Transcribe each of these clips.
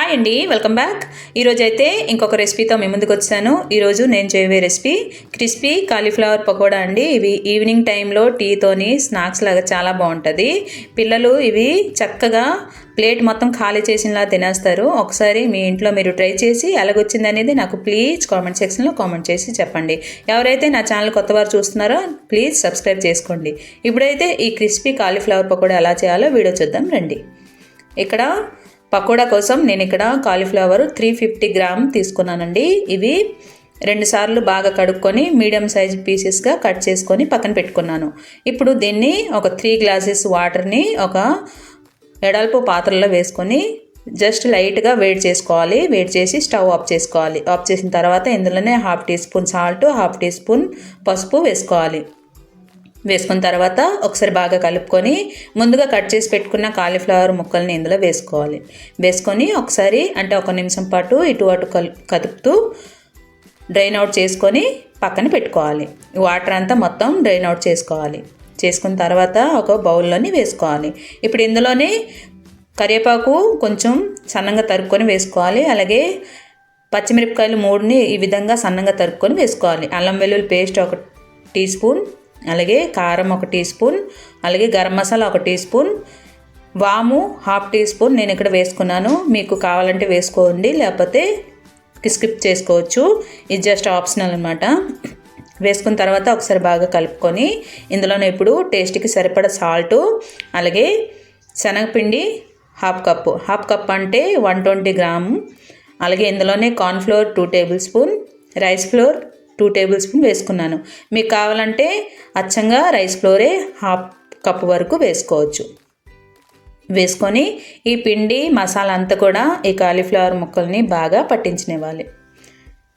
Hi అండి, welcome back. ఈరోజైతే ఇంకొక రెసిపీతో మీ ముందుకు వచ్చాను. ఈరోజు నేను చేయబోయే రెసిపీ క్రిస్పీ కాలీఫ్లవర్ పకోడా అండి. ఇవి ఈవినింగ్ టైంలో టీతోని స్నాక్స్ లాగా చాలా బాగుంటుంది. పిల్లలు ఇవి చక్కగా ప్లేట్ మొత్తం ఖాళీ చేసినలా తినేస్తారు. ఒకసారి మీ ఇంట్లో మీరు ట్రై చేసి ఎలాగొచ్చింది అనేది నాకు ప్లీజ్ కామెంట్ సెక్షన్లో కామెంట్ చేసి చెప్పండి. ఎవరైతే నా ఛానల్ కొత్తవారు చూస్తున్నారో ప్లీజ్ సబ్స్క్రైబ్ చేసుకోండి. ఇప్పుడైతే ఈ క్రిస్పీ కాలీఫ్లవర్ పకోడా ఎలా చేయాలో వీడియో చూద్దాం రండి. ఇక్కడ పకోడా కోసం నేను ఇక్కడ కాలీఫ్లవర్ 350 గ్రామ్ తీసుకున్నానండి. ఇవి 2 సార్లు బాగా కడుక్కొని మీడియం సైజ్ పీసెస్గా కట్ చేసుకొని పక్కన పెట్టుకున్నాను. ఇప్పుడు దీన్ని ఒక 3 గ్లాసెస్ వాటర్ని ఒక ఎడల్పు పాత్రలో వేసుకొని జస్ట్ లైట్గా వేడి చేసుకోవాలి. వేడి చేసి స్టవ్ ఆఫ్ చేసుకోవాలి. ఆఫ్ చేసిన తర్వాత ఇందులోనే 1/2 teaspoon salt, 1/2 teaspoon పసుపు వేసుకోవాలి. వేసుకున్న తర్వాత ఒకసారి బాగా కలుపుకొని ముందుగా కట్ చేసి పెట్టుకున్న కాలీఫ్లవర్ ముక్కల్ని ఇందులో వేసుకోవాలి. వేసుకొని ఒకసారి అంటే 1 నిమిషం పాటు ఇటు అటు కదుపుతూ డ్రైన్ అవుట్ చేసుకొని పక్కన పెట్టుకోవాలి. వాటర్ అంతా మొత్తం డ్రైన్ అవుట్ చేసుకోవాలి. చేసుకున్న తర్వాత ఒక బౌల్లోని వేసుకోవాలి. ఇప్పుడు ఇందులోనే కరివేపాకు కొంచెం సన్నంగా తరుక్కొని వేసుకోవాలి. అలాగే పచ్చిమిరపకాయలు 3ని ఈ విధంగా సన్నంగా తరుక్కొని వేసుకోవాలి. అల్లం వెల్లుల్లి పేస్ట్ 1 టీ స్పూన్, అలాగే కారం 1 టీ స్పూన్, అలాగే గరం మసాలా 1 టీ స్పూన్, వాము 1/2 టీ స్పూన్ నేను ఇక్కడ వేసుకున్నాను. మీకు కావాలంటే వేసుకోండి, లేకపోతే స్కిప్ చేసుకోవచ్చు. ఇది జస్ట్ ఆప్షనల్ అనమాట. వేసుకున్న తర్వాత ఒకసారి బాగా కలుపుకొని ఇందులోనే ఇప్పుడు టేస్ట్కి సరిపడా సాల్టు, అలాగే శనగపిండి 1/2 కప్ అంటే 120 గ్రామ్, అలాగే ఇందులోనే cornflour 2 table spoon, rice flour 2 table spoon వేసుకున్నాను. మీకు కావాలంటే అచ్చంగా రైస్ ఫ్లోరే 1/2 కప్ వరకు వేసుకోవచ్చు. వేసుకొని ఈ పిండి మసాలా అంతా కూడా ఈ కాలీఫ్లవర్ ముక్కల్ని బాగా పట్టించనివ్వాలి.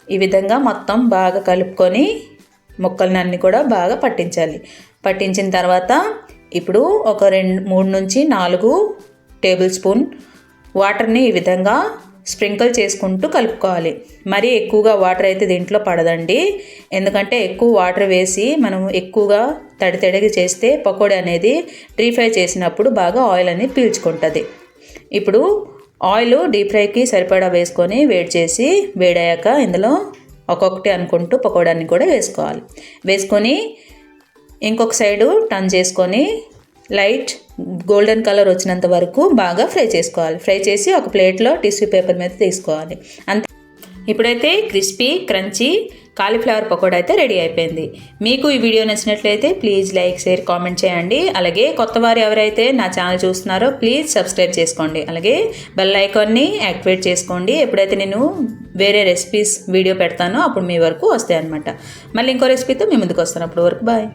ఈ విధంగా మొత్తం బాగా కలుపుకొని ముక్కల్ని అన్నీ కూడా బాగా పట్టించాలి. పట్టించిన తర్వాత ఇప్పుడు ఒక 3 నుంచి 4 టేబుల్ స్పూన్ వాటర్ని ఈ విధంగా స్ప్రింకిల్ చేసుకుంటూ కలుపుకోవాలి. మరీ ఎక్కువగా వాటర్ అయితే దీంట్లో పడదండి. ఎందుకంటే ఎక్కువ వాటర్ వేసి మనం ఎక్కువగా తడిగా చేస్తే పకోడీ అనేది డీప్ ఫ్రై చేసినప్పుడు బాగా ఆయిల్ అనేది పీల్చుకుంటుంది. ఇప్పుడు ఆయిల్ డీప్ ఫ్రైకి సరిపడా వేసుకొని వేడి చేసి వేడయ్యాక ఇందులో ఒక్కొక్కటి అనుకుంటూ పకోడాన్ని కూడా వేసుకోవాలి. వేసుకొని ఇంకొక సైడు టర్న్ చేసుకొని లైట్ గోల్డెన్ కలర్ వచ్చినంత వరకు బాగా ఫ్రై చేసుకోవాలి. ఫ్రై చేసి ఒక ప్లేట్లో టిష్యూ పేపర్ మీద తీసుకోవాలి. అంతే. ఇప్పుడైతే క్రిస్పీ క్రంచీ కాలీఫ్లవర్ పకోడా అయితే రెడీ అయిపోయింది. మీకు ఈ వీడియో నచ్చినట్లయితే ప్లీజ్ లైక్, షేర్, కామెంట్ చేయండి. అలాగే కొత్త వారు ఎవరైతే నా ఛానల్ చూస్తున్నారో ప్లీజ్ సబ్స్క్రైబ్ చేసుకోండి. అలాగే బెల్ ఐకాన్ని యాక్టివేట్ చేసుకోండి. ఎప్పుడైతే నేను వేరే రెసిపీస్ వీడియో పెడతానో అప్పుడు మీ వరకు వస్తాయి అన్నమాట. మళ్ళీ ఇంకో రెసిపీతో మీ ముందుకు వస్తాను. అప్పటి వరకు బాయ్.